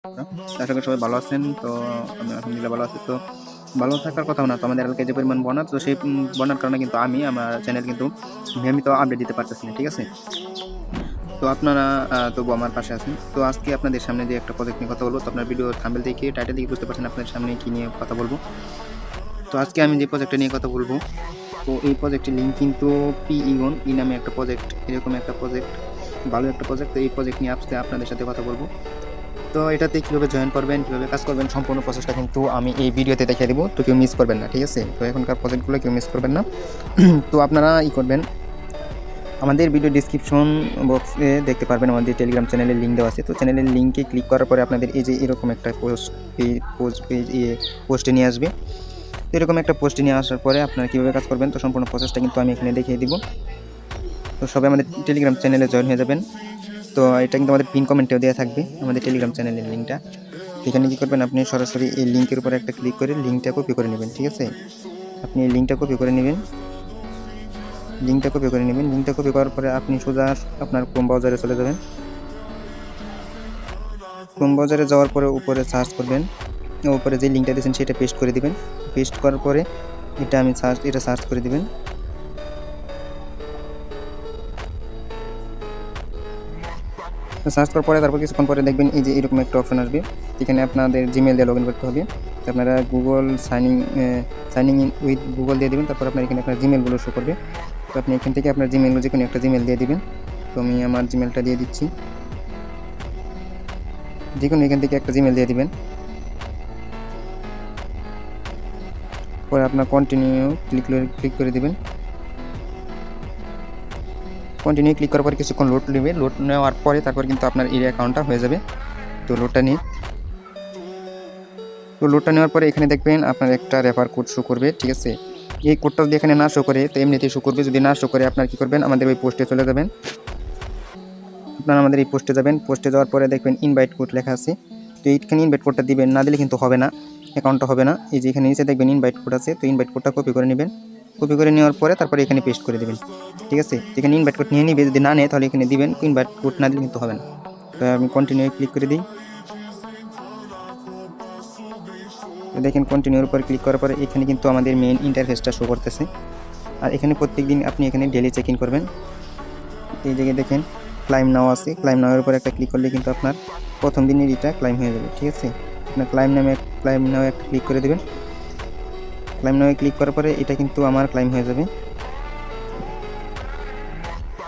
আশা করি সবাই ভালো আছেন। তো আমি আলহামদুলিল্লাহ ভালো আছি। তো ভালো থাকার কথাও না, তো আমাদের এলাকায় যে পরিমাণ বন্যা, তো সেই বন্যার কারণে কিন্তু আমি আমার চ্যানেল কিন্তু নিয়মিত আপডেট দিতে পারতেছি না, ঠিক আছে? তো আপনারা তবু আমার পাশে আছেন। তো আজকে আপনাদের সামনে যে একটা প্রজেক্ট নিয়ে কথা বলবো, তো আপনার ভিডিও থাম্বনেল দেখে টাইটেল দেখে বুঝতে পারছেন আপনাদের সামনে কী নিয়ে কথা বলবো। তো আজকে আমি যে প্রজেক্টটা নিয়ে কথা বলবো, তো এই প্রজেক্টের লিঙ্ক কিন্তু পিইগন নামে একটা প্রজেক্ট, এরকম একটা প্রজেক্ট, ভালো একটা প্রজেক্ট। তো এই প্রজেক্ট নিয়ে আজকে আপনাদের সাথে কথা বলবো। তো এটাতে কীভাবে জয়েন করবেন, কীভাবে কাজ করবেন, সম্পূর্ণ প্রসেসটা কিন্তু আমি এই ভিডিওতে দেখিয়ে দেবো। তো কেউ মিস করবেন না, ঠিক আছে? তো এখনকার প্রজেক্টগুলো কেউ মিস করবেন না। তো আপনারা করবেন, আমাদের ভিডিও ডিসক্রিপশন বক্সে দেখতে পারবেন আমাদের টেলিগ্রাম চ্যানেলের লিঙ্ক দেওয়া আছে। তো চ্যানেলের লিঙ্কে ক্লিক করার পরে আপনাদের এই যে এরকম একটা পোস্টে নিয়ে আসবে। তো এরকম একটা পোস্টে নিয়ে আসার পরে আপনারা কীভাবে কাজ করবেন, তো সম্পূর্ণ প্রসেসটা কিন্তু আমি এখানে দেখিয়ে দিব। তো সবাই আমাদের টেলিগ্রাম চ্যানেলে জয়েন হয়ে যাবেন। তো এটা কিন্তু আমাদের পিন কমেন্টেও দেওয়া থাকবে আমাদের টেলিগ্রাম চ্যানেলের লিঙ্কটা। এখানে কী করবেন, আপনি সরাসরি এই লিঙ্কের উপরে একটা ক্লিক করে লিঙ্কটা কপি করে নেবেন, ঠিক আছে? আপনি এই লিঙ্কটা কপি করে নেবেন। লিঙ্কটা কপি করার পরে আপনি সোজা আপনার ক্রোম ব্রাউজারে চলে যাবেন। ক্রোম ব্রাউজারে যাওয়ার পরে উপরে সার্চ করবেন, উপরে যে লিঙ্কটা দিয়েছেন সেটা পেস্ট করে দিবেন। পেস্ট করার পরে এটা সার্চ করে দিবেন। সার্চ করার পরে তারপর কিছুক্ষণ পরে দেখবেন এই যে এরকম একটা অপশন আসবে। এখানে আপনাদের জিমেল দিয়ে লগ ইন করতে হবে। তো আপনারা Google signing in with Google দিয়ে দেবেন। তারপর আপনার এখানে আপনার জিমেলগুলো শো করবে। তো আপনি এখান থেকে আপনার জিমেলগুলো যে কোনো একটা জিমেল দিয়ে দিবেন। তো আমি আমার জিমেলটা দিয়ে দিচ্ছি। যে কোনো এখান থেকে একটা জিমেল দিয়ে দিবেন। পরে আপনার কন্টিনিউ ক্লিক করে দিবেন। কন্টিনিউ ক্লিক করার পরে কিছুক্ষণ লোড নেবে। লোড নেওয়ার পরে তারপর কিন্তু আপনার এই অ্যাকাউন্টটা হয়ে যাবে। তো লোডটা নেওয়ার পরে এখানে দেখবেন আপনার একটা রেফার কোড শো করবে, ঠিক আছে? এই কোডটা যদি এখানে না শো করে তো এমনিতেই শো করবে। যদি না শো করে আপনার কী করবেন, আমাদের ওই পোস্টে চলে যাবেন। আপনারা আমাদের এই পোস্টে যাবেন। পোস্টে যাওয়ার পরে দেখবেন ইনভাইট কোড লেখা আছে। তো এইখানে ইনভাইট কোডটা দিবেন, না দিলে কিন্তু হবে না, অ্যাকাউন্টটা হবে না। এই যে এখানে নিচে দেখবেন ইনভাইট কোড আছে। তো ইনভাইট কোডটা কপি করে নেবেন। কপি করে নেওয়ার পরে তারপরে এখানে পেস্ট করে দেবেন, ঠিক আছে? এখানে ইনভাইট কোড নিয়ে নিবে, যদি না নেয় তাহলে এখানে দিবেন। ইনভাইট কোড না দিলে কিন্তু হবে না। তো আমি কন্টিনিউ ক্লিক করে দিই। তো দেখেন কন্টিনিউর উপর ক্লিক করার পরে এখানে কিন্তু আমাদের মেইন ইন্টারফেসটা শো করতেছে। আর এখানে প্রত্যেকদিন আপনি এখানে ডেলি চেক ইন করবেন। এই জায়গায় দেখেন ক্লাইম নাও আছে। ক্লাইম নাওয়ের উপর একটা ক্লিক করলে কিন্তু আপনার প্রথম দিনের এটা ক্লাইম হয়ে যাবে, ঠিক আছে? আপনার ক্লাইম নাও একটা ক্লিক করে দেবেন। ক্লাইম নাও ক্লিক করার পরে এটা কিন্তু আমার ক্লাইম হয়ে যাবে।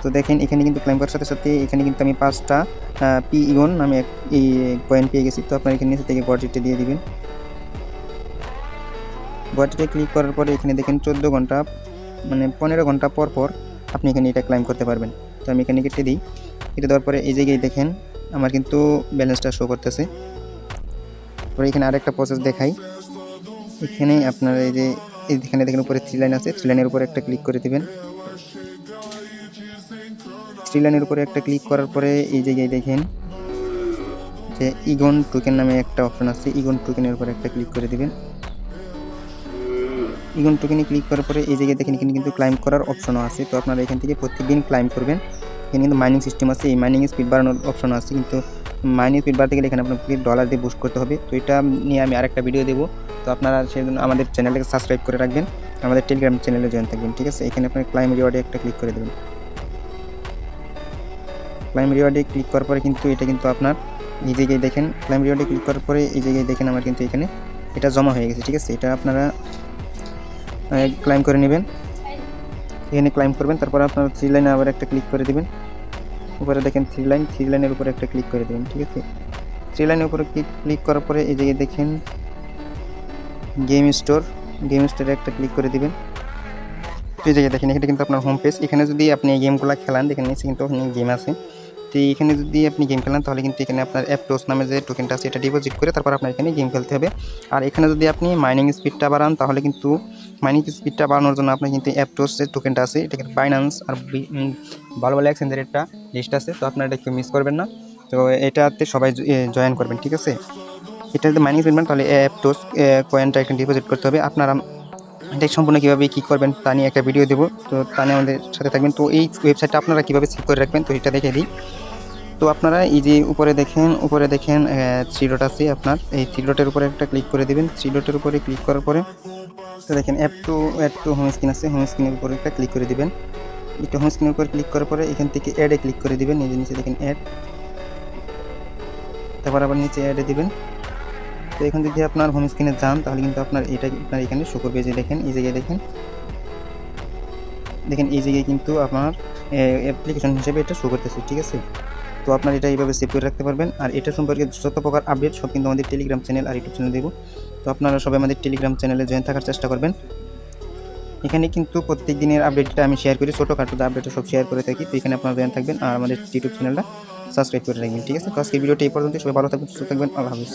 তো দেখেন এখানে কিন্তু ক্লাইম করার সাথে সাথে এখানে কিন্তু আমি 5টা পিইগন নামে এই কয়েন পেয়ে গেছি। তো আপনার এখানে নিচে থেকে গড়িটা দিয়ে দিবেন। গড়িটা ক্লিক করার পরে এখানে দেখেন 14 ঘন্টা মানে 15 ঘন্টা পর পর আপনি এখানে এটা ক্লাইম করতে পারবেন। তো আমি এখানে কেটে দিই। কেটে দেওয়ার পরে এই জায়গায় দেখেন আমার কিন্তু ব্যালেন্সটা শো করতেছে। পরে এখানে আরেকটা প্রসেস দেখাই। এখানে আপনার এই যে এখানে দেখেন উপরে 3 লাইন আছে। 3 লাইনের উপরে একটা ক্লিক করে দিবেন। 3 লাইনের উপরে একটা ক্লিক করার পরে এই জায়গায় দেখেন যে ইগন টোকেন নামে একটা অপশন আছে। ইগন টোকেনের উপরে একটা ক্লিক করে দিবেন। ইগন টোকেনে ক্লিক করার পরে এই জায়গায় দেখেন এখানে কিন্তু ক্লাইম করার অপশনও আছে। তো আপনারা এখান থেকে প্রত্যেকদিন ক্লাইম করবেন। এখানে কিন্তু মাইনিং সিস্টেম আছে, এই মাইনিং স্পিড বাড়ানোর অপশন আছে। কিন্তু মাইনিং স্পিড বাড়াতে গেলে এখানে আপনাকে ডলার দিয়ে বুস্ট করতে হবে। তো এটা নিয়ে আমি আরেকটা ভিডিও দেবো। তো আপনারা সেজন্য আমাদের চ্যানেলটাকে সাবস্ক্রাইব করে রাখবেন, আমাদের টেলিগ্রাম চ্যানেলে জয়েন থাকবেন, ঠিক আছে? এখানে আপনার ক্লাইম রিওয়ার্ডে একটা ক্লিক করে দেবেন। ক্লাইম রিওয়ার্ডে ক্লিক করার পরে কিন্তু এটা কিন্তু আপনার এই জায়গায় দেখেন ক্লাইম রিওয়ার্ডে ক্লিক করার পরে এই জায়গায় দেখেন আমার কিন্তু এখানে এটা জমা হয়ে গেছে, ঠিক আছে? এটা আপনারা ক্লাইম করে নেবেন। এখানে ক্লাইম করবেন, তারপর আপনার 3 লাইনে আবার একটা ক্লিক করে দেবেন। উপরে দেখেন 3 লাইনের উপরে একটা ক্লিক করে দেবেন, ঠিক আছে? 3 লাইনের উপরে ক্লিক করার পরে এই জায়গায় দেখেন গেম স্টোরে একটা ক্লিক করে দিবেন। এই জায়গায় দেখেন এটা কিন্তু আপনার হোম পেজ। এখানে যদি আপনি এই গেমগুলো খেলান, দেখেন নিচে কিন্তু গেম আছে। তো এখানে যদি আপনি গেম খেলেন তাহলে কিন্তু এখানে আপনার অ্যাপটোস নামে যে টোকেনটা আছে এটা ডিপোজিট করে তারপর আপনার এখানে গেম খেলতে হবে। আর এখানে যদি আপনি মাইনিং স্পিডটা বাড়ান তাহলে কিন্তু মাইনিং স্পিডটা বাড়ানোর জন্য আপনার কিন্তু অ্যাপটোস যে টোকেনটা আছে এটা কিন্তু বাইন্যান্স আর ভালো ভালো এক্সচেঞ্জের একটা লিস্ট আছে। তো আপনারা এটা কেউ মিস করবেন না। তো এটাতে সবাই জয়েন করবেন, ঠিক আছে? এটা যদি মাইনিং স্পিড বাড়ান তাহলে অ্যাপটোস কয়েনটা এখানে ডিপোজিট করতে হবে। আপনারা এটা সম্পূর্ণ কীভাবে কী করবেন তা নিয়ে একটা ভিডিও দেবো। তো তা নিয়ে আমাদের সাথে থাকবেন। তো এই ওয়েবসাইটটা আপনারা কীভাবে সেভ করে রাখবেন তো এটা দেখে দিই। তো আপনারা এই যে উপরে দেখেন থ্রি ডট আছে, আপনার এই থ্রি ডটের উপরে একটা ক্লিক করে দিবেন। থ্রি ডটের উপরে ক্লিক করার পরে তো দেখেন অ্যাড টু হোম স্ক্রিন আছে, হোম স্ক্রিনের উপরে একটা ক্লিক করে দিবেন। একটু হোম স্ক্রিনের উপরে ক্লিক করার পরে এখান থেকে অ্যাডে ক্লিক করে দিবেন। এই যে নিচে দেখেন অ্যাড, তারপর আবার নিচে অ্যাডে দিবেন। তো এখন যদি আপনার হোম স্ক্রিনে যান তাহলে কিন্তু আপনার আপনার এখানে শো করবে। যে দেখেন এই জায়গায় দেখেন এই জায়গায় কিন্তু আপনার অ্যাপ্লিকেশন হিসেবে এটা শো করতেছে, ঠিক আছে। তো আপনার এটা এইভাবে সেভ করে রাখতে পারবেন। আর এটা সম্পর্কে যত প্রকার আপডেট সব কিন্তু আমাদের টেলিগ্রাম চ্যানেল আর ইউটিউব চ্যানেল দেবো। তো আপনারা সবাই আমাদের টেলিগ্রাম চ্যানেলে জয়েন থাকার চেষ্টা করবেন। এখানে কিন্তু প্রত্যেক দিনের আপডেটটা আমি শেয়ার করি, ছোটোখাটো আপডেটটা সব শেয়ার করে থাকি। তো এখানে আপনারা জয়েন থাকবেন আর আমাদের ইউটিউব চ্যানেলটা সাবস্ক্রাইব করে রাখবেন, ঠিক আছে। তো আজকের ভিডিওটি এই পর্যন্ত। সবাই ভালো থাকবেন, সুস্থ থাকবেন, আল্লাহ হাফিজ।